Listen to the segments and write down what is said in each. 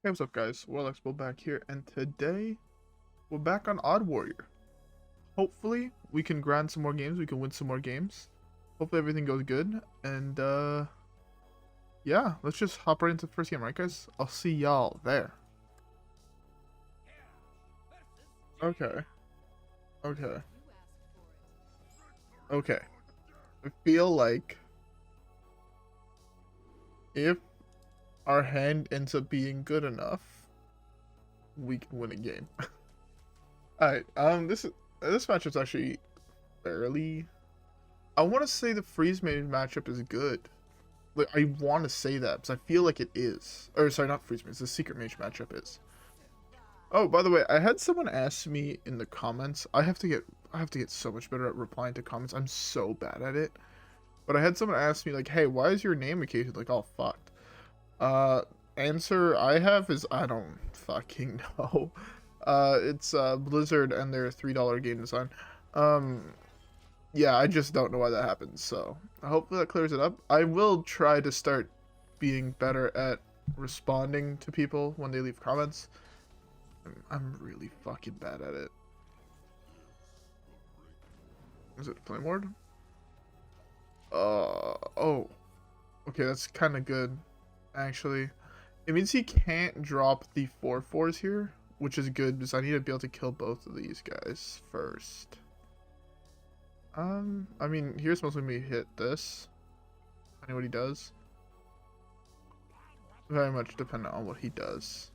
Hey, what's up guys? WhirlXbow back here, and today we're back on Odd Warrior. Hopefully we can grind some more games, we can win some more games. Hopefully everything goes good, and yeah, let's just hop right into the first game, right guys? I'll see y'all there. Okay. Okay. Okay. I feel like if our hand ends up being good enough, we can win a game. Alright, this matchup's actually fairly, I want to say the freeze mage matchup is good. Like, I want to say that because I feel like it is. Or sorry, not freeze mage, the secret mage matchup is. Oh, by the way, I had someone ask me in the comments. I have to get so much better at replying to comments. I'm so bad at it. But I had someone ask me like, "Hey, why is your name occasionally like all fucked?" Answer I have is I don't fucking know. It's Blizzard and their $3 game design. Yeah, I just don't know why that happens, so hopefully that clears it up. I will try to start being better at responding to people when they leave comments. I'm really fucking bad at it. Is it flame ward? Oh. Okay, that's kind of good, actually. It means he can't drop the 4/4s here, which is good because I need to be able to kill both of these guys first. I mean, here's mostly me hit this. I know what he does. Very much dependent on what he does.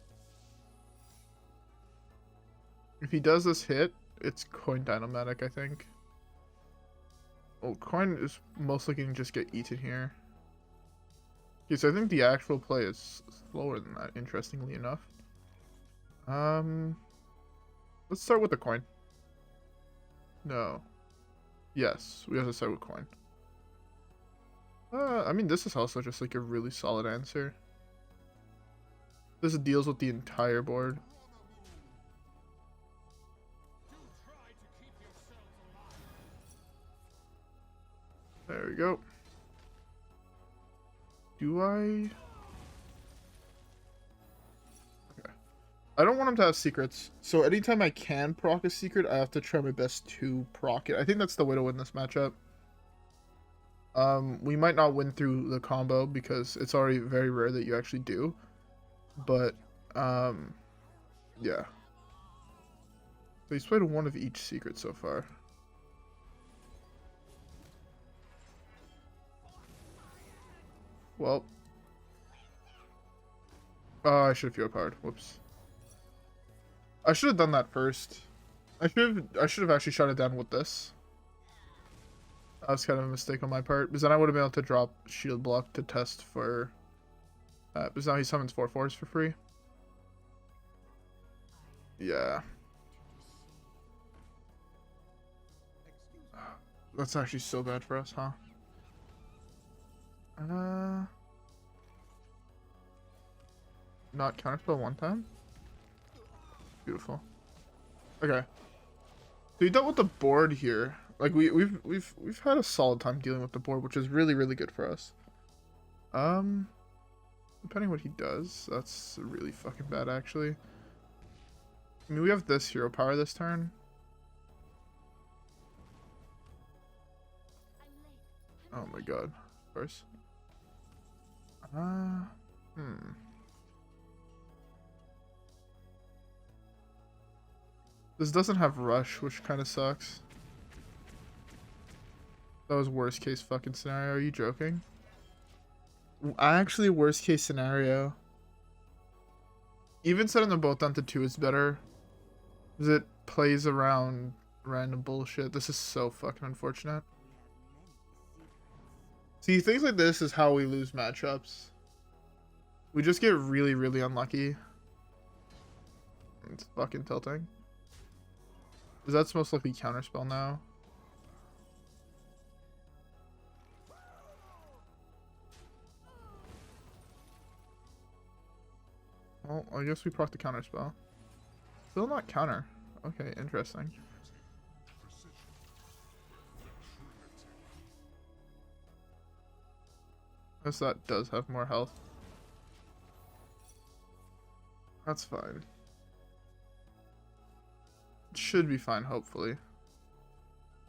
If he does this hit, it's coin Dyn-o-matic, I think. Oh, coin is most likely going to just get eaten here. Okay, so I think the actual play is slower than that, interestingly enough. Let's start with the coin. No. Yes, we have to start with coin. I mean, this is also just like a really solid answer. This deals with the entire board. There we go. Do I? Okay. I don't want him to have secrets, so anytime I can proc a secret, I have to try my best to proc it. I think that's the way to win this matchup. We might not win through the combo because it's already very rare that you actually do. But, yeah. So he's played one of each secret so far. Well. I should have field powered. Whoops. I should have done that first. I should have actually shot it down with this. That was kind of a mistake on my part, because then I would have been able to drop shield block to test for because now he summons 4/4s for free. Yeah. That's actually so bad for us, huh? Not counterspell one time? Beautiful. Okay. So you dealt with the board here. Like we've had a solid time dealing with the board, which is really, really good for us. Depending what he does, that's really fucking bad actually. I mean, we have this hero power this turn. Oh my god. Of course. This doesn't have rush, which kind of sucks. That was worst case fucking scenario. Are you joking? Actually, worst case scenario. Even setting them both down to 2 is better. Because it plays around random bullshit. This is so fucking unfortunate. See, things like this is how we lose matchups. We just get really, really unlucky. It's fucking tilting. Because that's most likely counterspell now. Well, I guess we proc the counterspell. Still not counter. Okay, interesting. Guess that does have more health. That's fine. Should be fine, hopefully.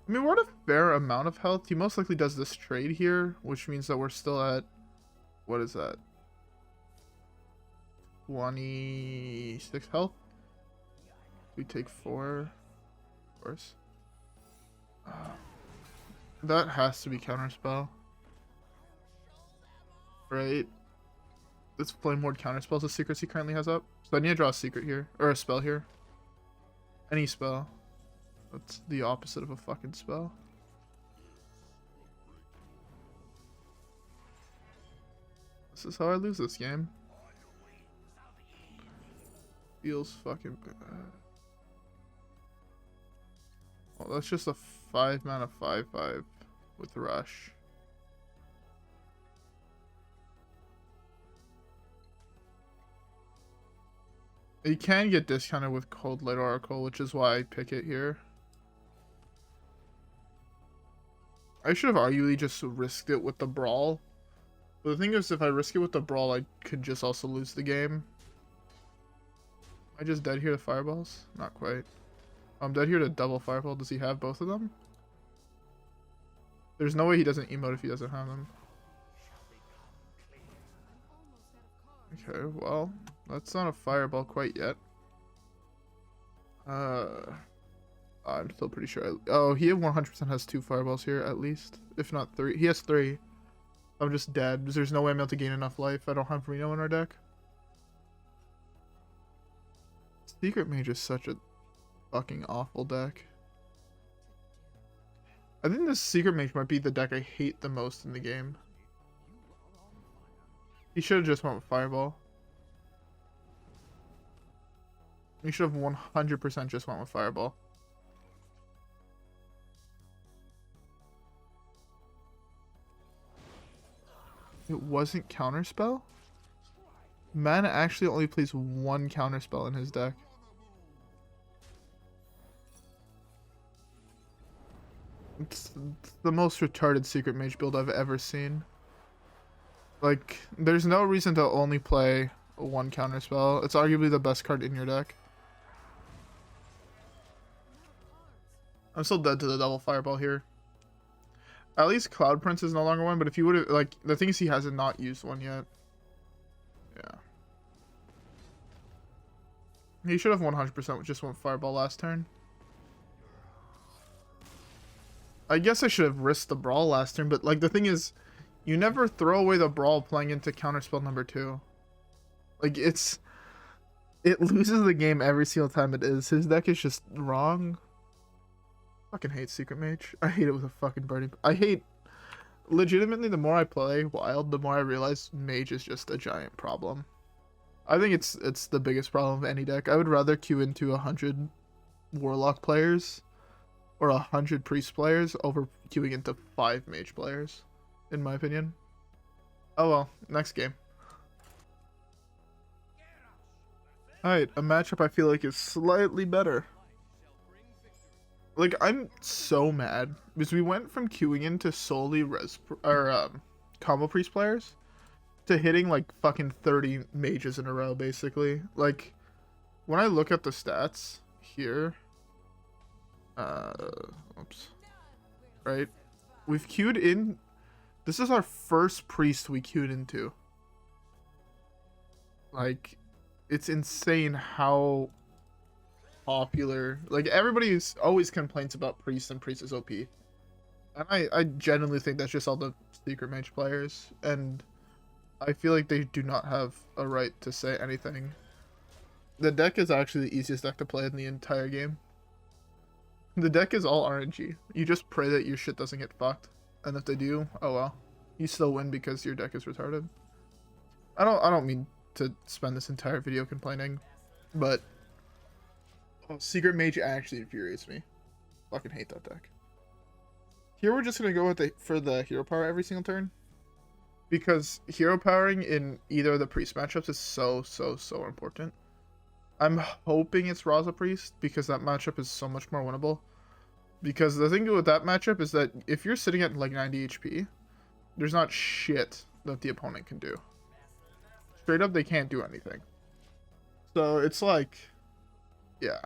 I mean, we're at a fair amount of health. He most likely does this trade here, which means that we're still at... What is that? 26 health? We take 4. Of course. That has to be counterspell. Right? This Flame Ward counterspells the secrets he currently has up. So I need to draw a secret here. Or a spell here. Any spell. That's the opposite of a fucking spell. This is how I lose this game. Feels fucking bad. Well, that's just a 5 mana 5/5 with Rush. You can get discounted with Coldlight Oracle, which is why I pick it here. I should have arguably just risked it with the Brawl. But the thing is, if I risk it with the Brawl, I could just also lose the game. Am I just dead here to Fireballs? Not quite. I'm dead here to double Fireball. Does he have both of them? There's no way he doesn't emote if he doesn't have them. Okay, well, that's not a Fireball quite yet. I'm still pretty sure. Oh, he 100% has 2 Fireballs here, at least. If not 3. He has 3. I'm just dead, because there's no way I'm able to gain enough life. I don't have Reno in our deck. Secret Mage is such a fucking awful deck. I think this Secret Mage might be the deck I hate the most in the game. He should have just went with Fireball. He should have 100% just went with Fireball. It wasn't Counterspell? Man actually only plays 1 Counterspell in his deck. It's the most retarded Secret Mage build I've ever seen. Like, there's no reason to only play 1 Counterspell. It's arguably the best card in your deck. I'm still dead to the double Fireball here. At least Cloud Prince is no longer one, but if you would have, like, the thing is he hasn't not used one yet. Yeah. He should have 100% just went Fireball last turn. I guess I should have risked the Brawl last turn, but, like, the thing is, you never throw away the Brawl playing into Counterspell number 2. Like, it loses the game every single time it is. His deck is just wrong. Fucking hate Secret Mage. I hate it with a fucking burning. I hate, legitimately, the more I play Wild, the more I realize Mage is just a giant problem. I think it's the biggest problem of any deck. I would rather queue into 100 Warlock players or 100 Priest players over queuing into 5 Mage players, in my opinion. Oh well, next game. Alright, a matchup I feel like is slightly better. Like, I'm so mad because we went from queuing into solely combo priest players to hitting like fucking 30 mages in a row, basically. Like, when I look at the stats here, oops, right? We've queued in. This is our first priest we queued into. Like, it's insane how popular, like, everybody always complains about priest and priest is OP, and I genuinely think that's just all the Secret Mage players, and I feel like they do not have a right to say anything. The deck is actually the easiest deck to play in the entire game. The deck is all RNG. You just pray that your shit doesn't get fucked, and if they do, oh well, you still win because your deck is retarded. I don't mean to spend this entire video complaining, but Secret Mage actually infuriates me. Fucking hate that deck. Here we're just gonna go with for the hero power every single turn, because hero powering in either of the priest matchups is so important. I'm hoping it's Raza Priest because that matchup is so much more winnable. Because the thing with that matchup is that if you're sitting at like 90 HP, there's not shit that the opponent can do. Straight up, they can't do anything. So it's like, yeah.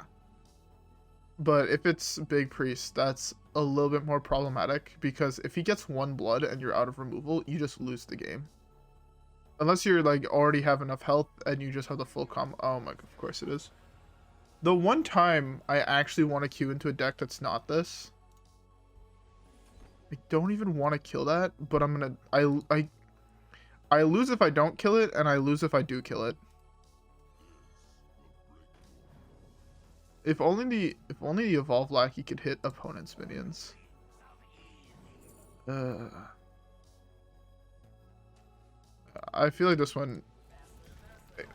But if it's Big Priest, that's a little bit more problematic because if he gets 1 blood and you're out of removal, you just lose the game. Unless you're like already have enough health and you just have the full combo. Oh my, of course it is. The one time I actually want to queue into a deck that's not this. I don't even want to kill that, but I'm gonna I lose if I don't kill it, and I lose if I do kill it. If only the Evolve Lackey could hit opponent's minions. I feel like this one.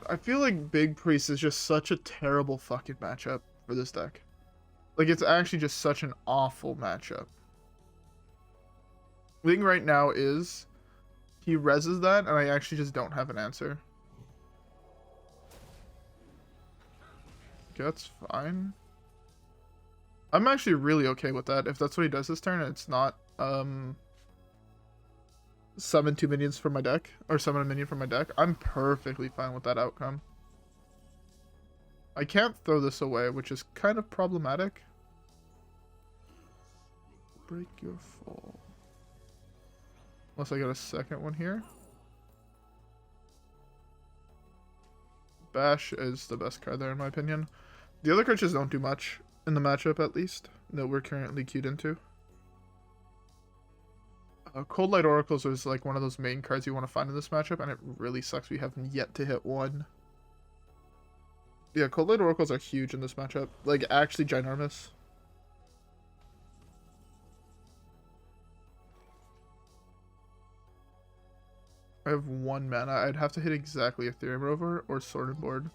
I feel like Big Priest is just such a terrible fucking matchup for this deck. Like, it's actually just such an awful matchup. The thing right now is he reses that, and I actually just don't have an answer. Okay, that's fine. I'm actually really okay with that. If that's what he does this turn, and it's not summon 2 minions from my deck, or summon a minion from my deck, I'm perfectly fine with that outcome. I can't throw this away, which is kind of problematic. Break your fall. Unless I get a second one here. Bash is the best card there in my opinion. The other cards just don't do much in the matchup, at least, that we're currently queued into. Coldlight Oracles is like one of those main cards you want to find in this matchup, and it really sucks we haven't yet to hit one. Yeah, Coldlight Oracles are huge in this matchup. Like, actually ginormous. I have 1 mana. I'd have to hit exactly Eternium Rover or Sorted Board.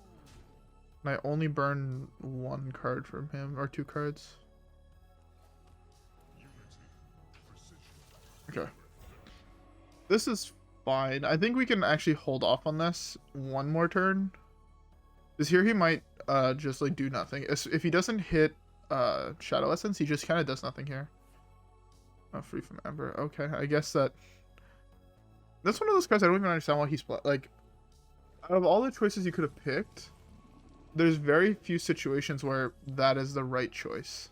And I only burn 1 card from him, or 2 cards. Okay. This is fine. I think we can actually hold off on this 1 more turn. Because here he might just like do nothing. If he doesn't hit Shadow Essence, he just kind of does nothing here. Oh, free from Ember. Okay, I guess that's one of those cards I don't even understand why he's like. Out of all the choices you could have picked, there's very few situations where that is the right choice.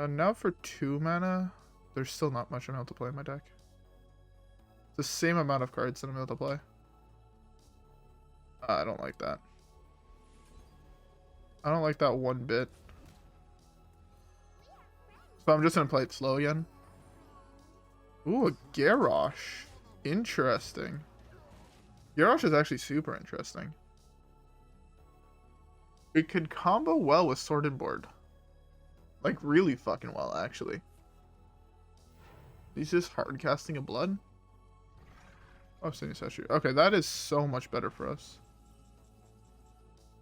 Now for 2 mana, there's still not much I'm able to play in my deck. It's the same amount of cards that I'm able to play. I don't like that. I don't like that one bit. So I'm just going to play it slow again. Ooh, a Garrosh. Interesting. Garrosh is actually super interesting. It could combo well with Sorted Board. Like, really fucking well, actually. He's just hard casting a blood. Oh, Sinister Statue. Okay, that is so much better for us.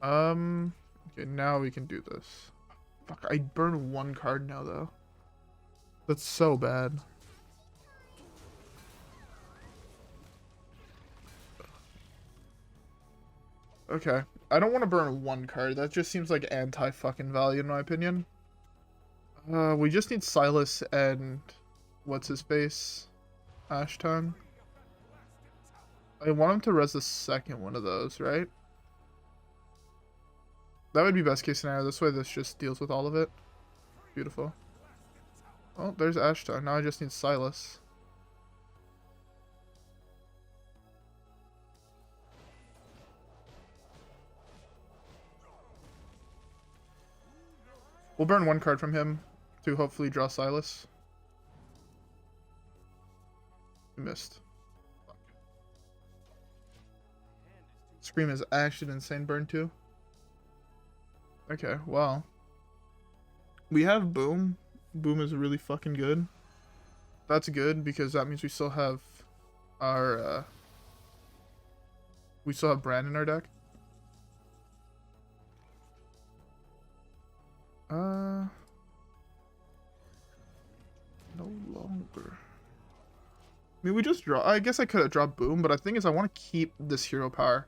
Okay, now we can do this. Fuck, I burn 1 card now, though. That's so bad. Okay, I don't want to burn 1 card. That just seems like anti-fucking value, in my opinion. We just need Silas and... what's his face? Ashtongue. I want him to res the second one of those, right? That would be best case scenario. This way this just deals with all of it. Beautiful. Oh, there's Ashtongue. Now I just need Silas. We'll burn 1 card from him to hopefully draw Silas. We missed. Fuck. Scream is actually an insane burn too. Okay, well. We have Boom. Boom is really fucking good. That's good because that means we still have our we still have Brann in our deck. No longer. I mean, we just draw. I guess I could have dropped Boom, but the thing is I want to keep this hero power.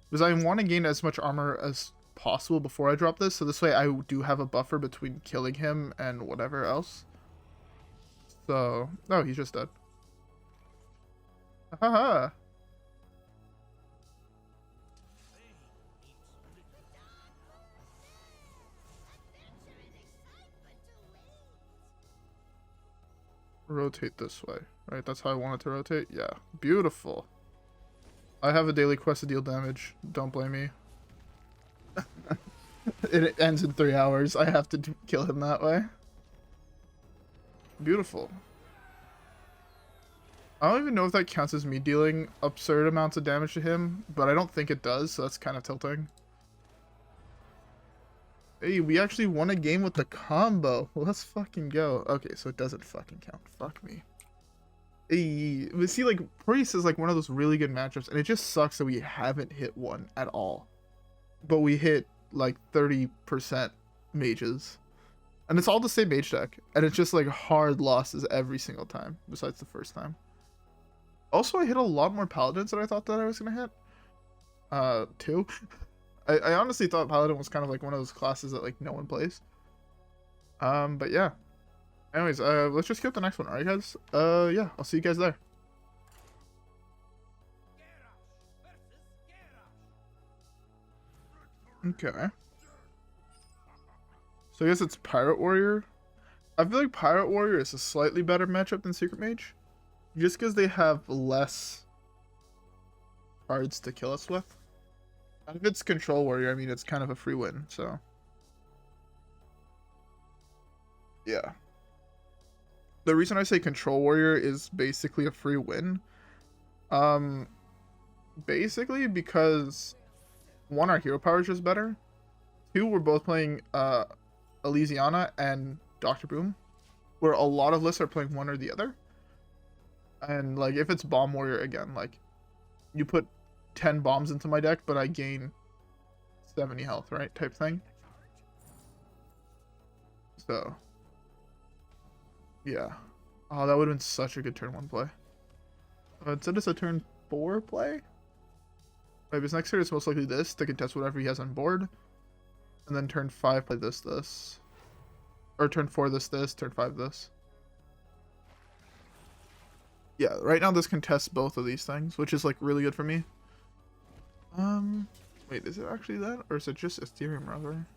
Because I want to gain as much armor as possible before I drop this. So this way I do have a buffer between killing him and whatever else. So, no, he's just dead. Haha. rotate this way, right? That's how I want it to rotate. Yeah, beautiful. I have a daily quest to deal damage. Don't blame me. It ends in 3 hours. I have to kill him that way. Beautiful. I don't even know if that counts as me dealing absurd amounts of damage to him, but I don't think it does, so that's kind of tilting. Hey, we actually won a game with the combo. Let's fucking go. Okay, so it doesn't fucking count. Fuck me. Hey, but see, like, Priest is like one of those really good matchups, and it just sucks that we haven't hit one at all. But we hit like 30% mages. And it's all the same mage deck. And it's just like hard losses every single time, besides the first time. Also, I hit a lot more paladins than I thought that I was going to hit. 2. I honestly thought paladin was kind of like one of those classes that like no one plays. But yeah. Anyways, let's just get the next one, alright guys? Yeah, I'll see you guys there. Okay. So I guess it's Pirate Warrior. I feel like Pirate Warrior is a slightly better matchup than Secret Mage. Just because they have less cards to kill us with. And if it's Control Warrior, I mean, it's kind of a free win, so. Yeah. The reason I say Control Warrior is basically a free win. Basically because 1, our hero power is just better. 2, we're both playing Elysiana and Dr. Boom, where a lot of lists are playing one or the other. And like if it's Bomb Warrior again, like you put 10 bombs into my deck, but I gain 70 health, right? Type thing. So yeah. Oh, that would have been such a good turn 1 play. Instead it's a turn 4 play. Right, his next turn is most likely this to contest whatever he has on board. And then turn 5 play this. Or turn 4 this, turn 5 this. Yeah, right now this contests both of these things, which is like really good for me. Wait, is it actually that? Or is it just Eternium Rover?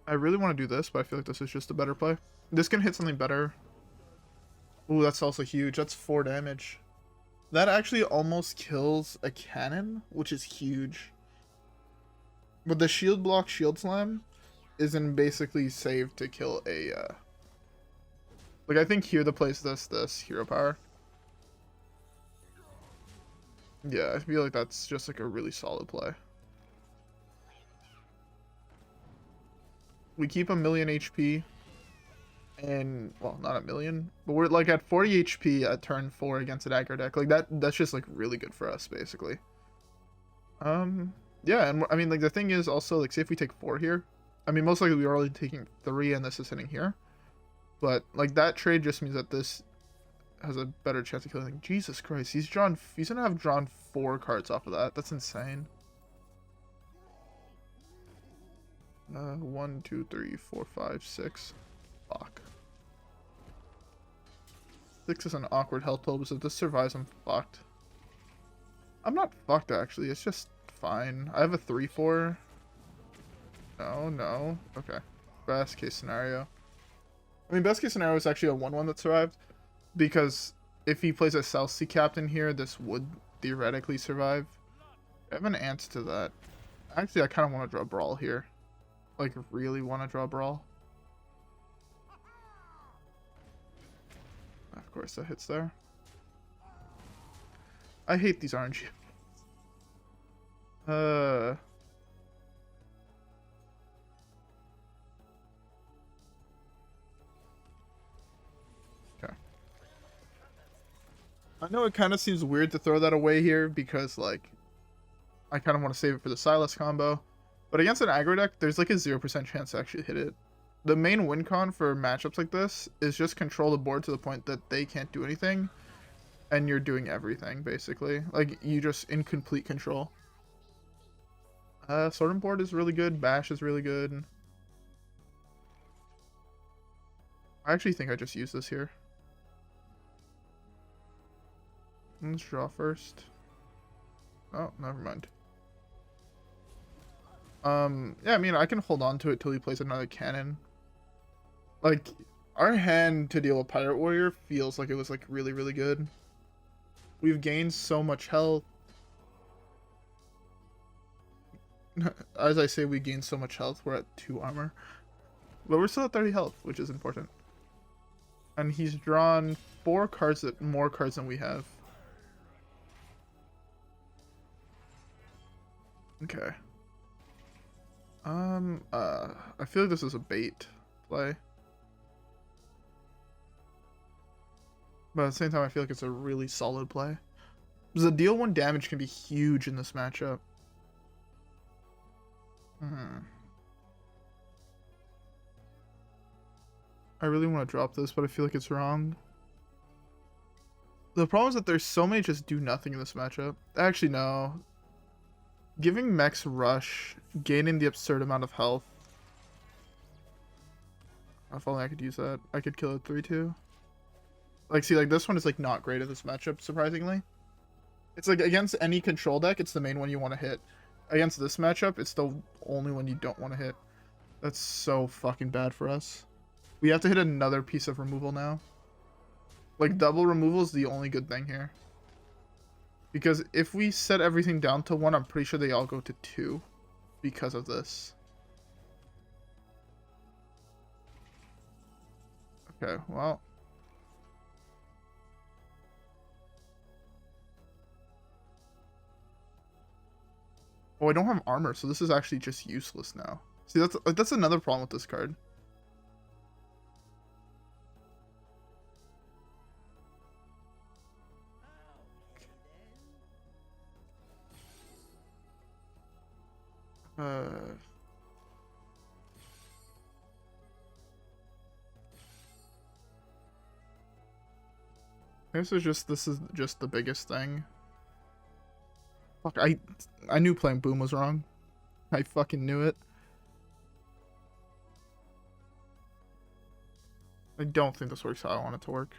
I really want to do this, but I feel like this is just a better play. This can hit something better. Ooh, that's also huge. That's 4 damage. That actually almost kills a cannon, which is huge. But the shield block shield slam isn't basically saved to kill a like I think here the play is this hero power. Yeah, I feel like that's just like a really solid play. We keep 1,000,000 HP. And well, not 1,000,000, but we're like at 40 HP at turn 4 against an aggro deck. Like that's just like really good for us basically. Yeah, and I mean like the thing is also like say if we take 4 here, I mean most likely we're only taking 3 and this is sitting here. But like that trade just means that this has a better chance of killing. Jesus Christ, he's gonna have drawn 4 cards off of that. That's insane. 1, 2, 3, 4, 5, 6. Fuck. 6 is an awkward health total, so if this survives, I'm fucked. I'm not fucked actually, it's just fine. I have a 3/4. No. Okay. Best case scenario. I mean, best case scenario is actually a 1/1 that survived. Because if he plays a South Sea Captain here, this would theoretically survive. I have an answer to that. Actually, I kind of want to draw Brawl here. Like, really want to draw Brawl. Of course, that hits there. I hate these RNG. Okay. I know it kind of seems weird to throw that away here because, like, I kind of want to save it for the Silas combo. But against an aggro deck, there's like a 0% chance to actually hit it. The main win con for matchups like this is just control the board to the point that they can't do anything. And you're doing everything, basically. Like, you just in complete control. Sorting board is really good. Bash is really good. I actually think I just use this here. Let's draw first. Oh, never mind. Yeah, I mean, I can hold on to it till he plays another cannon. Like, Our hand to deal with Pirate Warrior feels like it was like really, really good. We've gained so much health. As I say, we gained so much health. We're at 2 armor. But we're still at 30 health, which is important. And he's drawn 4 cards, more cards than we have. Okay. I feel like this is a bait play. But at the same time, I feel like it's a really solid play. Because the deal 1 damage can be huge in this matchup. I really want to drop this, but I feel like it's wrong. The problem is that there's so many just do nothing in this matchup. Actually, no. Giving Mech's Rush, gaining the absurd amount of health. If only I could use that. I could kill a 3-2. Like, see, like, this one is, like, not great at this matchup, surprisingly. It's, like, against any control deck, it's the main one you want to hit. Against this matchup, it's the only one you don't want to hit. That's so fucking bad for us. We have to hit another piece of removal now. Like, double removal is the only good thing here. Because if we set everything down to 1, I'm pretty sure they all go to 2 because of this. Okay, well. Oh, I don't have armor, so this is actually just useless now. See, that's another problem with this card. This is just the biggest thing. Fuck, I knew playing Boom was wrong. I fucking knew it. I don't think this works how I want it to work.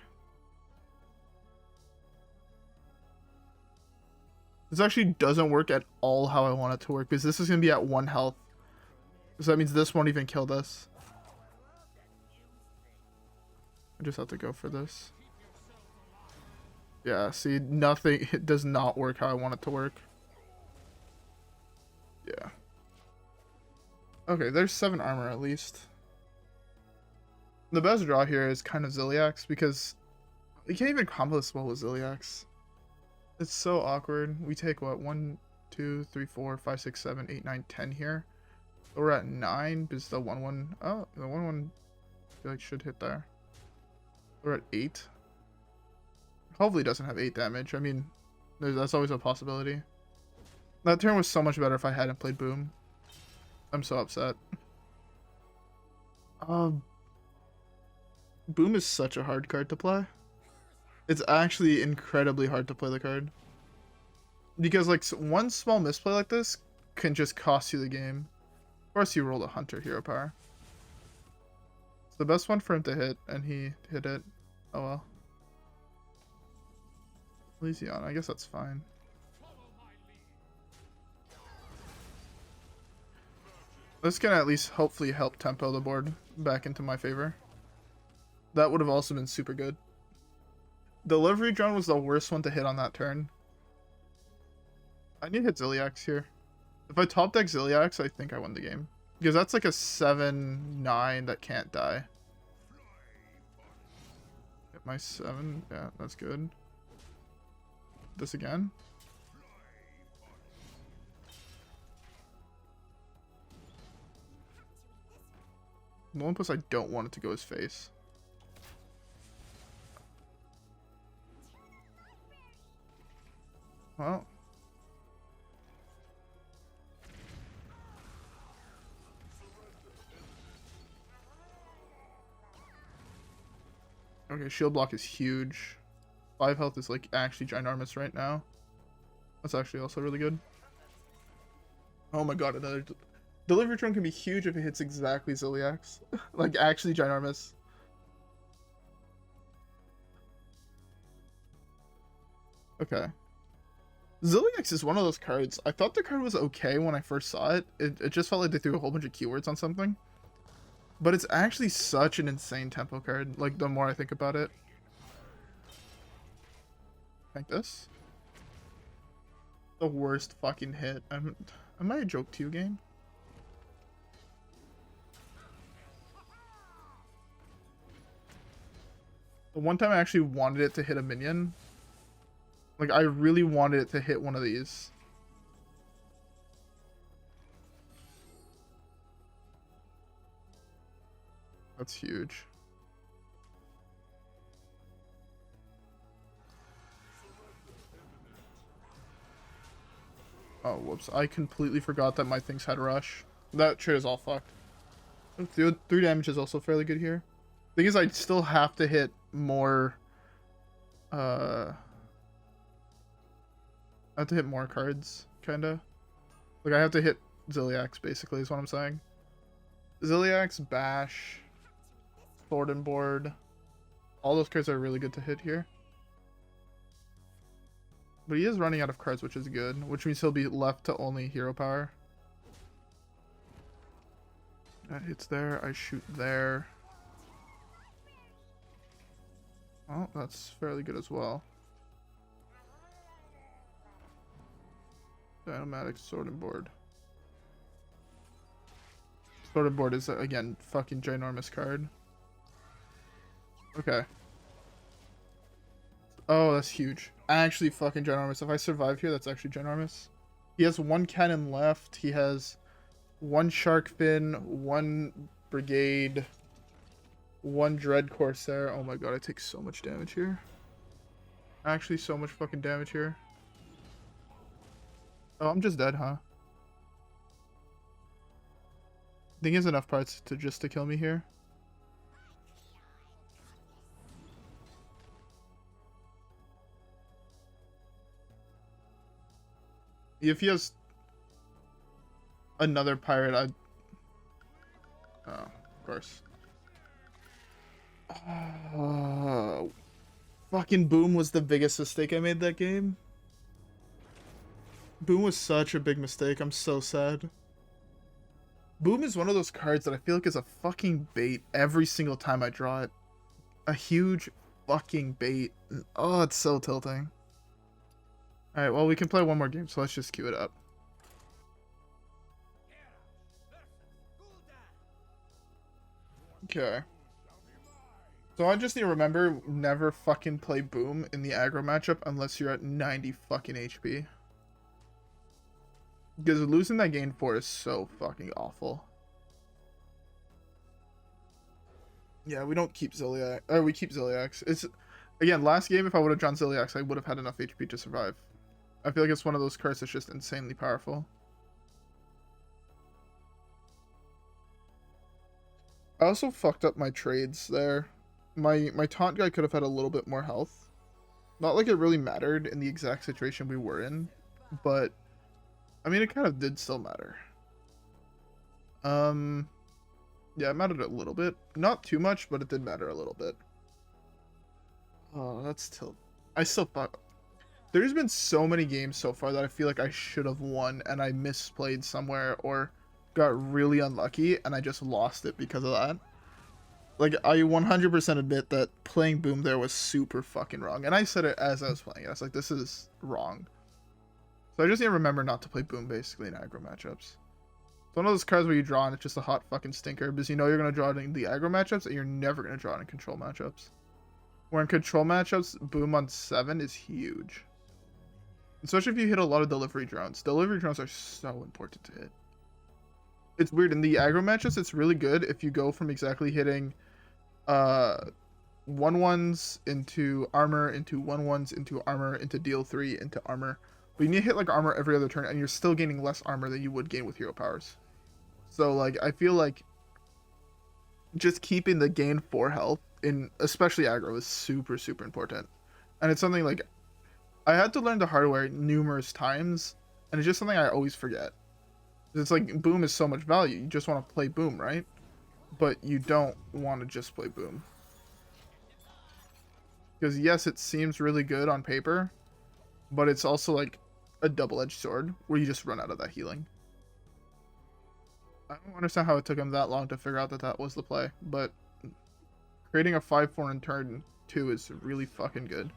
This actually doesn't work at all how I want it to work, because this is going to be at 1 health. So that means this won't even kill this. I just have to go for this. Yeah, see, nothing, it does not work how I want it to work. Yeah. Okay, there's 7 armor at least. The best draw here is kind of Zilliax, because you can't even combo this well with Zilliax. It's so awkward. We take what? 1, 2, 3, 4, 5, 6, 7, 8, 9, 10 here. So we're at 9 because the 1-1. Oh, the 1-1 I feel like should hit there. We're at 8. Hopefully it doesn't have 8 damage. I mean, that's always a possibility. That turn was so much better if I hadn't played Boom. I'm so upset. Boom is such a hard card to play. It's actually incredibly hard to play the card. Because, like, one small misplay like this can just cost you the game. Of course, you rolled a Hunter Hero Power. It's the best one for him to hit, and he hit it. Oh well. Elysiana, I guess that's fine. This can at least hopefully help tempo the board back into my favor. That would have also been super good. Delivery Drone was the worst one to hit on that turn. I need to hit Zilliax here. If I top deck Zilliax, I think I win the game. Because that's like a 7-9 that can't die. Hit my 7. Yeah, that's good. This again. The one plus I don't want it to go his face. Well. Okay, shield block is huge. 5 health is like actually ginormous right now. That's actually also really good. Oh my god, another delivery drone can be huge if it hits exactly Zilliax. Like actually ginormous. Okay. Zilliax is one of those cards. I thought the card was okay when I first saw it. It just felt like they threw a whole bunch of keywords on something. But it's actually such an insane tempo card, like, the more I think about it. Like this. The worst fucking hit. Am I a joke to you, game? The one time I actually wanted it to hit a minion. Like, I really wanted it to hit one of these. That's huge. Oh, whoops. I completely forgot that my things had rush. That trade is all fucked. 3 damage is also fairly good here. Thing is, I still have to hit more... I have to hit more cards, kinda. Like, I have to hit Zilliax, basically, is what I'm saying. Zilliax, Bash, Sword and Board. All those cards are really good to hit here. But he is running out of cards, which is good. Which means he'll be left to only hero power. That hits there. I shoot there. Oh, that's fairly good as well. Dyn-o-matic, Sword and Board. Sword and Board is, again, fucking ginormous card. Okay. Oh, that's huge. Actually fucking ginormous. If I survive here, that's actually ginormous. He has 1 cannon left. He has 1 shark fin, 1 brigade, 1 dread corsair. Oh my god, I take so much damage here. Actually, so much fucking damage here. Oh, I'm just dead, huh? I think he has enough parts to just to kill me here. If he has another pirate, I'd... Oh, of course. Fucking Boom was the biggest mistake I made that game. Boom was such a big mistake. I'm so sad. Boom is one of those cards that I feel like is a fucking bait every single time I draw it. A huge fucking bait. Oh, it's so tilting. Alright, well, we can play one more game, so let's just queue it up. Okay. So I just need to remember, never fucking play Boom in the aggro matchup unless you're at 90 fucking HP. Because losing that game 4 is so fucking awful. Yeah, we don't keep Zilliax. Or we keep Zilliax. It's, again, last game, if I would have drawn Zilliax, I would have had enough HP to survive. I feel like it's one of those cards that's just insanely powerful. I also fucked up my trades there. My taunt guy could have had a little bit more health. Not like it really mattered in the exact situation we were in, but I mean, it kind of did still matter. Yeah, it mattered a little bit. Not too much, but it did matter a little bit. Oh, that's tilt. I still thought... There's been so many games so far that I feel like I should have won, and I misplayed somewhere, or got really unlucky, and I just lost it because of that. Like, I 100% admit that playing Boom there was super fucking wrong. And I said it as I was playing it. I was like, this is wrong. So I just need to remember not to play Boom, basically, in aggro matchups. It's one of those cards where you draw and it's just a hot fucking stinker, because you know you're going to draw it in the aggro matchups, and you're never going to draw it in control matchups. Where in control matchups, Boom on 7 is huge. Especially if you hit a lot of delivery drones. Delivery drones are so important to hit. It's weird. In the aggro matchups, it's really good if you go from exactly hitting 1/1s into armor, into 1/1s into armor, into deal 3, into armor. But you need to hit like armor every other turn, and you're still gaining less armor than you would gain with hero powers. So like, I feel like just keeping the gain 4 health in especially aggro is super, super important. And it's something like I had to learn the hard way numerous times, and it's just something I always forget. It's like Boom is so much value. You just want to play Boom, right? But you don't want to just play Boom. Because yes, it seems really good on paper, but it's also like a double-edged sword where you just run out of that healing. I don't understand how it took him that long to figure out that that was the play, but creating a 5/4 in turn 2 is really fucking good.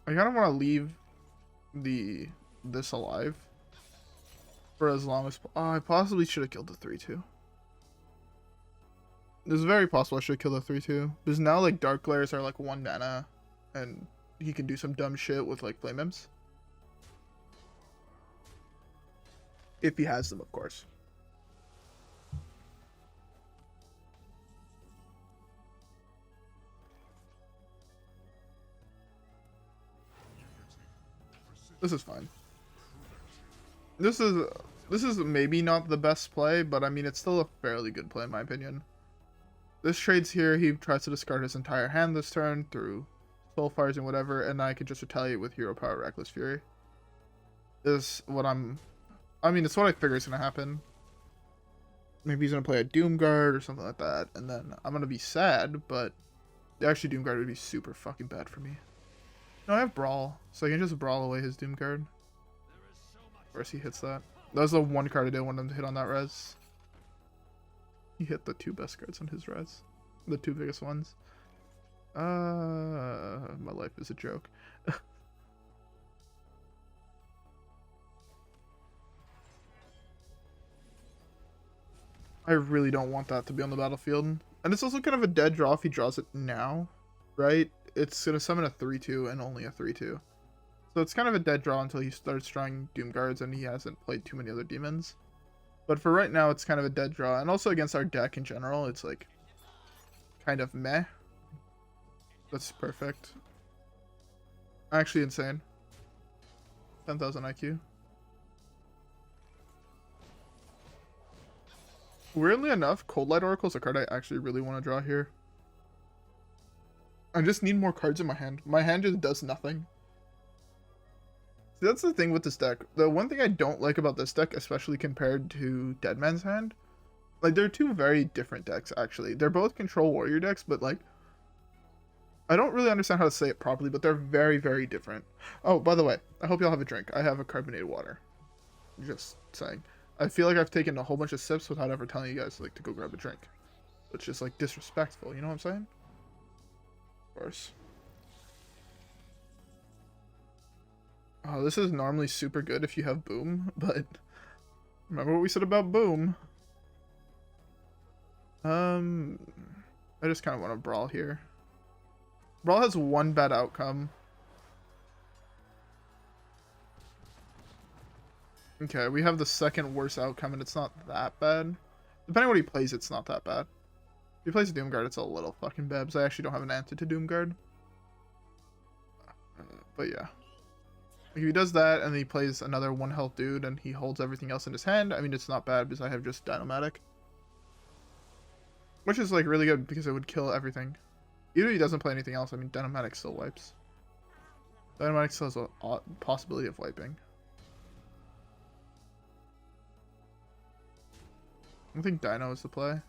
I kind of want to leave this alive for as long as I possibly should have killed the 3/2. It's very possible I should have killed the 3/2 because now like dark glares are like 1 mana, and he can do some dumb shit with like flame imps if he has them, of course. This is fine. This is maybe not the best play, but I mean it's still a fairly good play in my opinion. This trades here, he tries to discard his entire hand this turn through Soulfires and whatever, and I can just retaliate with Hero Power Reckless Fury. Is what I mean, it's what I figure is gonna happen. Maybe he's gonna play a Doomguard or something like that, and then I'm gonna be sad, but actually Doomguard would be super fucking bad for me. No, I have Brawl, so I can just Brawl away his Doomguard. Of course he hits that. That was the one card I didn't want him to hit on that res. He hit the 2 best cards on his res. The 2 biggest ones. My life is a joke. I really don't want that to be on the battlefield. And it's also kind of a dead draw if he draws it now, right? It's going to summon a 3/2 and only a 3/2. So it's kind of a dead draw until he starts drawing Doomguards and he hasn't played too many other demons. But for right now, it's kind of a dead draw. And also against our deck in general, it's like kind of meh. That's perfect. Actually insane. 10,000 IQ. Weirdly enough, Coldlight Oracle is a card I actually really want to draw here. I just need more cards in my hand. My hand just does nothing. See, that's the thing with this deck. The one thing I don't like about this deck, especially compared to Deadman's Hand, like they're 2 very different decks actually. They're both control warrior decks, but like I don't really understand how to say it properly, but they're very, very different. Oh, by the way, I hope y'all have a drink. I have a carbonated water. Just saying. I feel like I've taken a whole bunch of sips without ever telling you guys like to go grab a drink. It's just like disrespectful, you know what I'm saying? Of course. Oh, this is normally super good if you have Boom, but remember what we said about Boom. I just kind of want to Brawl here. Brawl has 1 bad outcome. Okay, we have the 2nd worst outcome, and it's not that bad. Depending on what he plays, it's not that bad. If he plays a Doomguard, it's a little fucking bad, because I actually don't have an answer to Doomguard. But yeah. If he does that, and then he plays another 1 health dude, and he holds everything else in his hand, I mean, it's not bad, because I have just Dyn-o-matic. Which is, like, really good, because it would kill everything. Even if he doesn't play anything else, I mean, Dyn-o-matic still wipes. Dyn-o-matic still has a possibility of wiping. I don't think Dino is the play.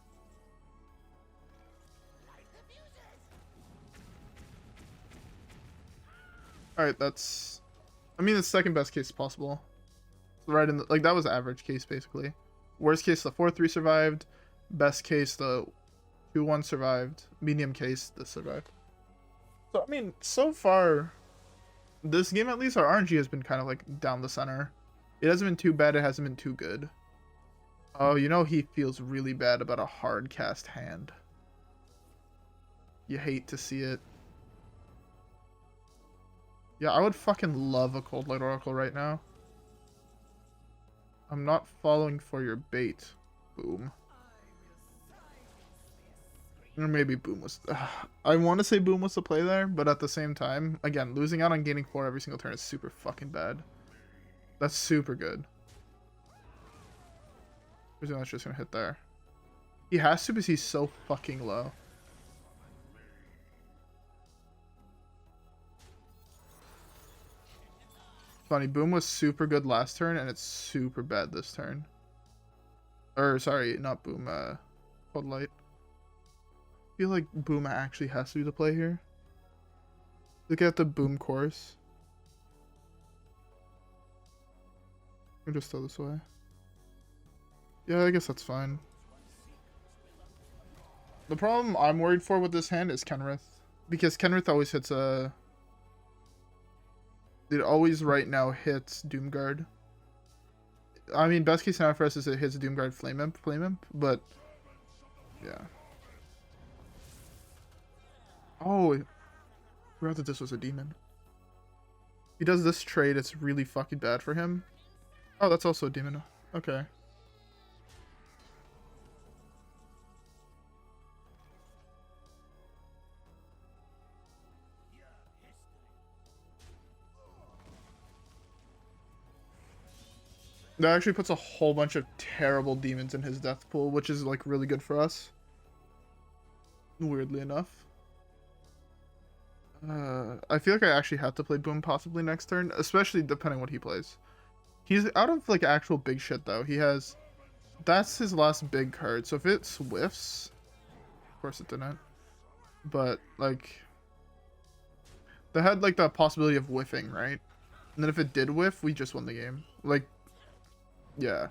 Alright, that's... I mean, the 2nd best case possible. Right in the... Like, that was average case, basically. Worst case, the 4/3 survived. Best case, the 2/1 survived. Medium case, this survived. So, I mean, so far, this game at least, our RNG has been kind of, like, down the center. It hasn't been too bad, it hasn't been too good. Oh, you know he feels really bad about a hard cast hand. You hate to see it. Yeah, I would fucking love a Coldlight Oracle right now. I'm not falling for your bait. Boom. Or maybe Boom was... I want to say Boom was the play there, but at the same time, again, losing out on gaining 4 every single turn is super fucking bad. That's super good. That's just gonna hit there. He has to because he's so fucking low. Funny, Boom was super good last turn and it's super bad this turn. Or sorry, not Boom, Coldlight. I feel like Boom actually has to be the play here. Look at the Boom course. I'll just throw this away. Yeah, I guess that's fine. The problem I'm worried for with this hand is Kenrith. Because Kenrith always hits a... It always right now hits Doomguard. I mean, best case scenario for us is it hits Doomguard Flame Imp, but... Yeah. Oh, I forgot that this was a demon. He does this trade, it's really fucking bad for him. Oh, that's also a demon. Okay. That actually puts a whole bunch of terrible demons in his death pool, which is like really good for us. Weirdly enough. I feel like I actually have to play Boom possibly next turn, especially depending what he plays. He's out of like actual big shit though. He has... That's his last big card, so if it swifts... Of course it didn't. But, like... They had like the possibility of whiffing, right? And then if it did whiff, we just won the game. Like... Yeah.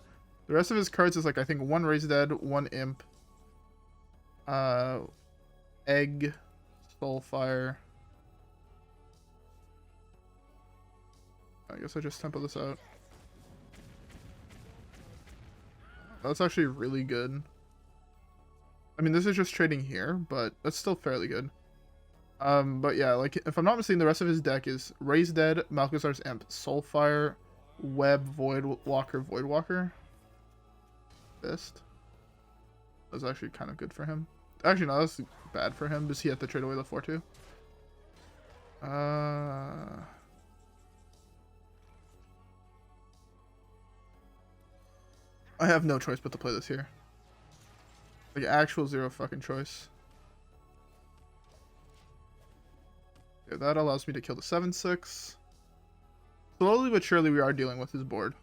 The rest of his cards is like, I think, 1 Raise Dead, 1 Imp, Egg, Soulfire. I guess I just tempo this out. That's actually really good. I mean, this is just trading here, but that's still fairly good. But yeah, like, if I'm not mistaken, the rest of his deck is Raise Dead, Malchezaar's Imp, Soulfire, Web, Voidwalker. Fist. That's actually kind of good for him. Actually, no, that's bad for him because he had to trade away the 4-2. I have no choice but to play this here. Like, actual zero fucking choice. Okay, that allows me to kill the 7/6. Slowly but surely we are dealing with his board.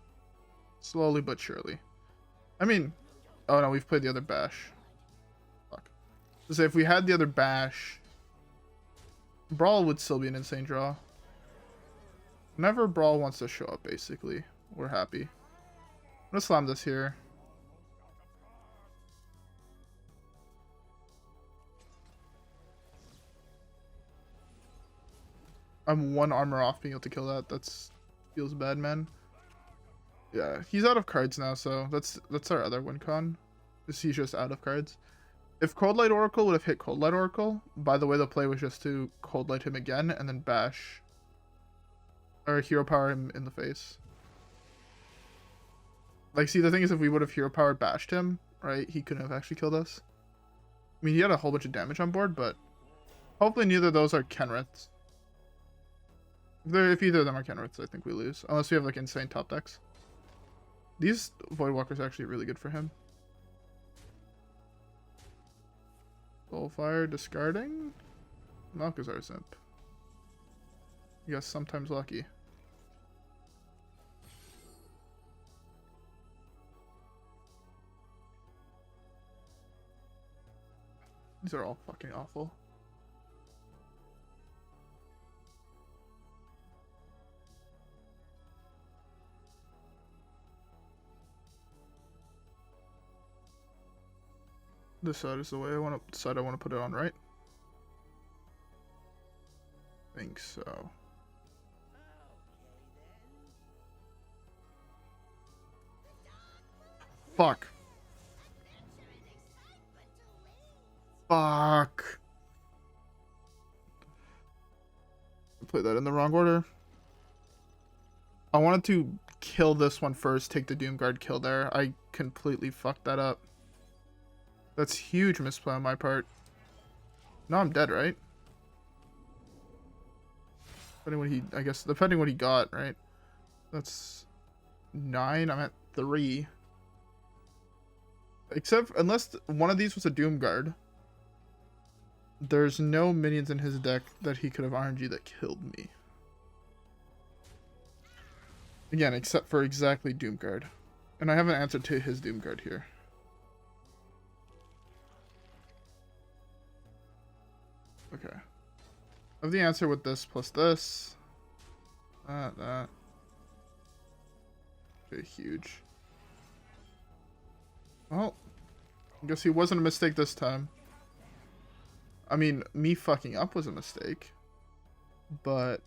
Slowly but surely. I mean... Oh no, we've played the other Bash. Fuck. So if we had the other Bash... Brawl would still be an insane draw. Whenever Brawl wants to show up, basically, we're happy. I'm gonna slam this here. I'm 1 armor off being able to kill that. That's... Feels bad, man. Yeah, he's out of cards now, so that's our other win con. Is he's just out of cards. If Coldlight Oracle would have hit Coldlight Oracle, by the way, the play was just to Coldlight him again and then bash. Or hero power him in the face. Like, see, the thing is, if we would have hero power bashed him, right, he couldn't have actually killed us. I mean, he had a whole bunch of damage on board, but hopefully neither of those are Kenriths. If either of them are Kenriths, I think we lose. Unless we have, like, insane top decks. These Voidwalkers are actually really good for him. Soulfire discarding? Malchezaar's Imp. I guess sometimes lucky. These are all fucking awful. This side is the way I want to put it on, right? I think so. Fuck. Fuck. I played that in the wrong order. I wanted to kill this one first, take the Doomguard kill there. I completely fucked that up. That's huge misplay on my part. No, I'm dead, right? Depending what he, I guess, depending what he got, right? That's 9. I'm at 3. Except, unless one of these was a Doomguard, there's no minions in his deck that he could have RNG that killed me. Again, except for exactly Doomguard. And I have an answer to his Doomguard here. Okay. I have the answer with this plus this. That. Okay, huge. Well, I guess he wasn't a mistake this time. I mean, me fucking up was a mistake. But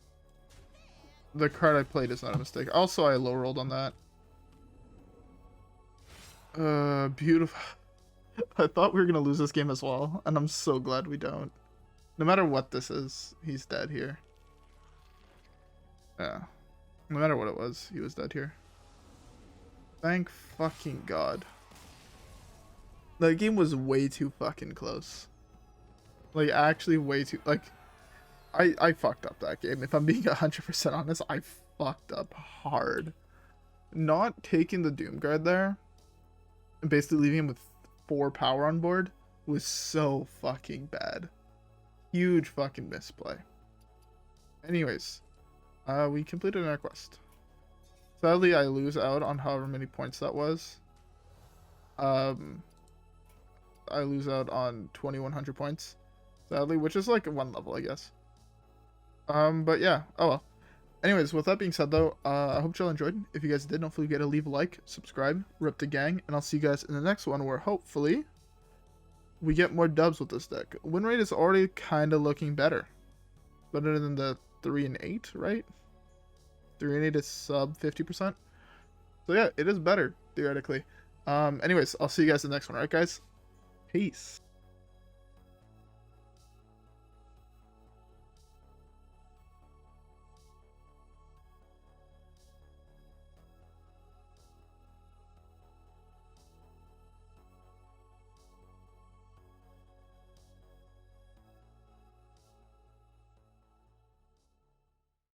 the card I played is not a mistake. Also, I low rolled on that. Beautiful. I thought we were gonna lose this game as well, and I'm so glad we don't. No matter what this is, he's dead here. Yeah. No matter what it was, he was dead here. Thank fucking God. That game was way too fucking close. Like, actually way too... Like, I fucked up that game. If I'm being 100% honest, I fucked up hard. Not taking the Doomguard there, and basically leaving him with 4 power on board, was so fucking bad. Huge fucking misplay. Anyways, we completed our quest. Sadly, I lose out on however many points that was. I lose out on 2100 points, sadly, which is like 1 level, I guess. But yeah, oh well. Anyways, with that being said though, I hope y'all enjoyed. If you guys did, don't forget to leave a like, subscribe, rip the gang, and I'll see you guys in the next one where hopefully we get more dubs with this deck. Win rate is already kind of looking better. Better than the 3 and 8, right? 3 and 8 is sub 50%. So yeah, it is better, theoretically. Anyways, I'll see you guys in the next one, alright guys? Peace.